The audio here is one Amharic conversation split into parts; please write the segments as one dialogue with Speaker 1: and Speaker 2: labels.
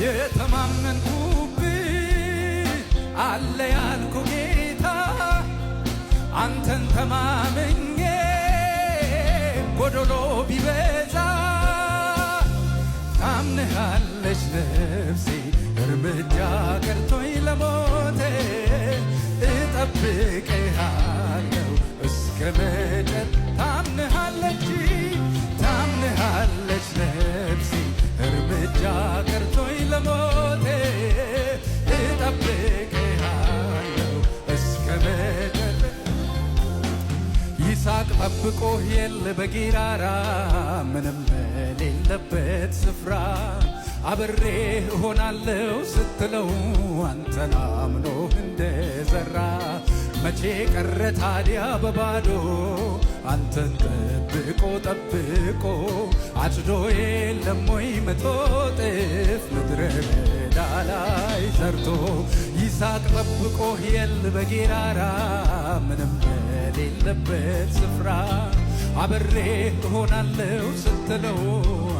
Speaker 1: የተማመንኩብህ አለ ያልኩ ጌታ አንተን ተማምኜ ጎዶሎ ቢበዛ ታምንሃለች ነፍሴ እርምጃ ቀርቶኝ ለሞቴ እጠብቅሃለሁ እስከ መጨረሻ ታምንሃለች ነፍሴ እርምጃ ቀርቶኝ ለሞቴ እጠብቅሃለሁ እስከ መጨረሻ ይስሐቅ ጠብቆህ የለ በጌራራ ምንም በሌለበት ስፍራ አብሬ እሆናለሁ ስትለው አንተን አምኖ እንደዘራ መቼ ቀረ ታዲያ በባዶ አንተን ጠብቆ አጭዶ የለም ወይ መቶ እጥፍ ምድረ በዳ ላይ ዘርቶ ይስሐቅ ጠብቆህ የለ በጌራራ ምንም በሌለበት ስፍራ አብሬ እሆናለሁ ስትለው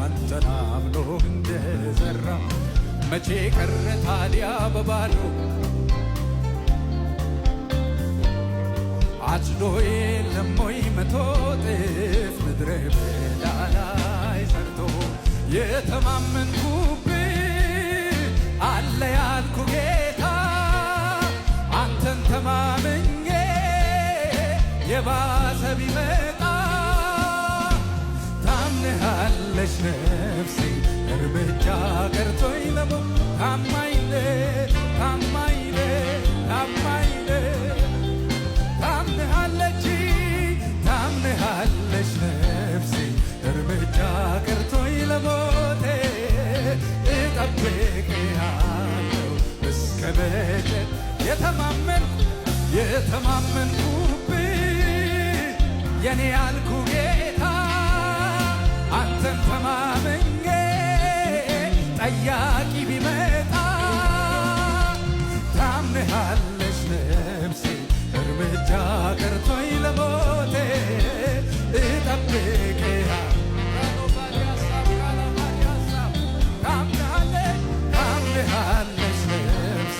Speaker 1: አንተን አምኖ እንደዘራ መቼ ቀረ ታዲያ በባዶ አጭዶ የለም ወይ መቶ እጥፍ ምድረ በዳ ላይ ዘርቶ የተማመንኩብህ አለ ያልኩ ጌታ አንተን ተማምኜ የባሰ ቢመጣ ታምንሃለች ነፍሴ እርምጃ ቀርቶኝ ለሞት ታማኝ ነህ ታምንሃለች ነፍሴ እርምጃ ቀርቶኝ ለሞቴ እጠብቅሃለሁ እስከ መጨረሻ የተማመንኩብህ የኔ ያልኩ ጌታ አንተን ተማምኜ ጠያቂ ቢመጣ ታምንሃለች ነፍሴ እርምጃ ቀርቶኝ ለሞቴ ታምንሃለች ነፍሴ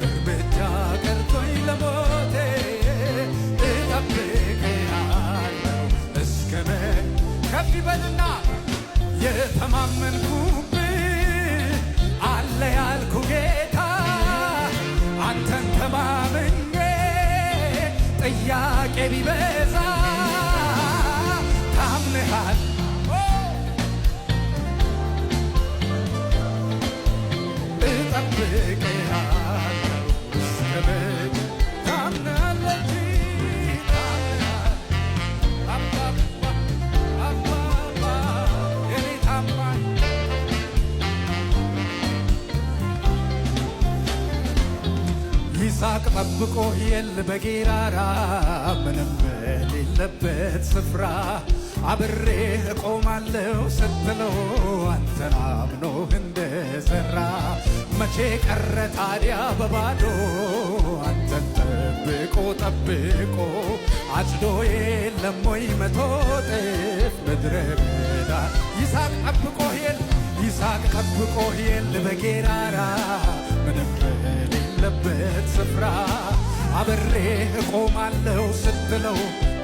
Speaker 1: እርምጃ ቀርቶኝ ለሞቴ እጠብቅሃለሁ እስከ ከፍ ይበልና የተማመንኩብህ አለ ያልኩ ጌታ አንተን ተማምኜ ጥያቄ ቢበዛ ታምንሃል እጠብቅሃለሁ እስከ ታምናለች የኔ ታማኝ ይስሐቅ ጠብቆህ የለ በጌራራ ምንም በሌለበት ስፍራ አብሬ እቆማለሁ ስትለው አንተን አምኖ እንደዘራ መቼ ቀረ ታዲያ በባዶ አንተን ጠብቆ አጭዶ የለም ወይ መቶ እጥፍ ምድረ በዳ ይስሐቅ ጠብቆህ የለ በጌራራ ምንም በሌለበት ስፍራ አብሬ እቆማለሁ ስትለው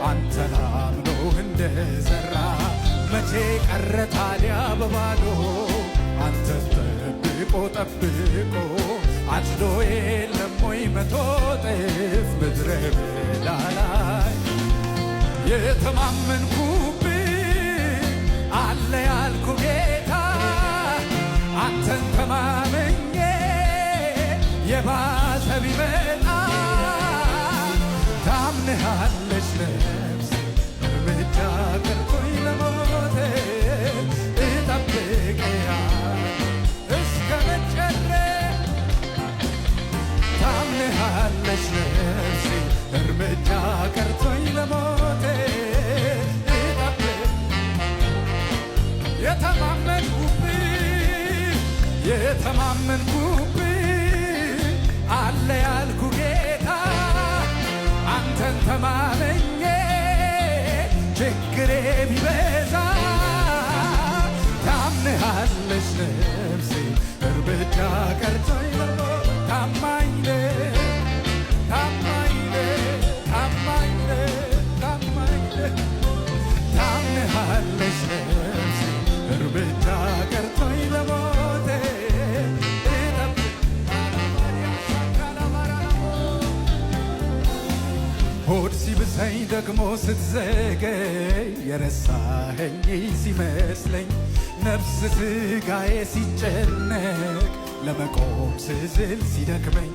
Speaker 1: አንተን አምኖ እንደዘራ መቼ ቀረ ታዲያ በባዶ አንተን ጠብቆ አጭዶ የለም ወይ መቶ እጥፍ ምድረ በዳ ላይ የተማመንኩብህ አለ ያልኩ ጌታ አንተን ተማምኜ የባሰ ቢመጣ ታምንሃለች ነፍሴ እርምጃ ቀርቶኝ ለሞቴ እጠብቅሃለሁ እስከ መጨረሻ ታምንሃለች ነፍሴ እርምጃ ቀርቶኝ ለሞቴ የተማመንኩብህ አለ ያልኩ ጌታ አንተን ተማምኜ ችግሬ ቢበዛ ታምንሃለች ነፍሴ እርምጃ ቀርቶኝ ለሞት ታማኝ ነህ ታማኝ ነህ ታማኝ ነህ ታማኝ ነህ ታምንሃለች ነፍሴ እርምጃ ቀርቶኝ ለሞት ሆድ ሲብሰኝ ደግሞ ስትዘገይ የረሳኸኝ ሲመስለኝ ነፍስ ስጋዬ ሲጨነቅ ለመቆም ስዝል ሲደክመኝ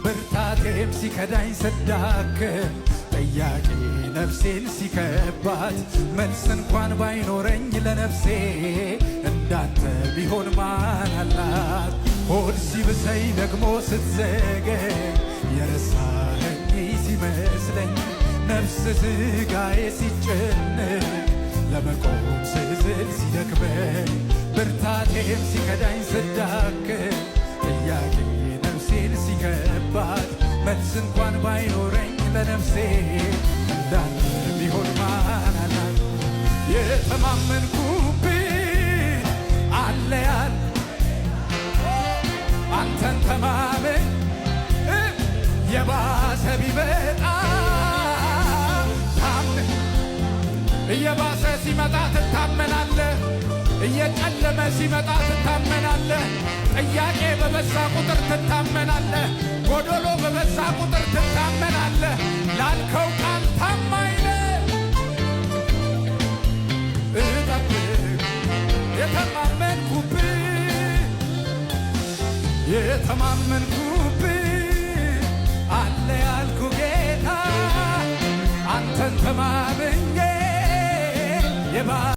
Speaker 1: ብርታቴም ሲከዳኝ ስዳክም ጥያቄ ነፍሴን ሲከባት መልስ እንኳን ባይኖረኝ ለነፍሴ እንዳንተ ቢሆን ማን አላት? ሆድ ሲብሰኝ ደግሞ ስትዘገይ የረሳኸኝ ሲመስለኝ ነፍስ ስጋዬ ሲጨነቅ ለመቆም ስዝል ሲደክመኝ ብርታቴም ሲከዳኝ ስዳክም ጥያቄ ነፍሴን ሲከባት መልስ እንኳን ባይኖረኝ ለነፍሴ እንዳንተ ቢሆን ማን አላት? የተማመንኩብህ አለ ያል አንተን ተማመን የባሰ ቢመጣ ታምን እየባሰ ሲመጣ ትታመናለህ። እየጨለመ ሲመጣ ትታመናለህ። ጥያቄ በበዛ ቁጥር ትታመናለህ። ጎዶሎ በበዛ ቁጥር ትታመናለህ። ላልከው ቃል ታማኝ ነህ። እጠብቅ የተማመንኩብህ አለ ያልኩ ጌታ አንተን ተማምኜ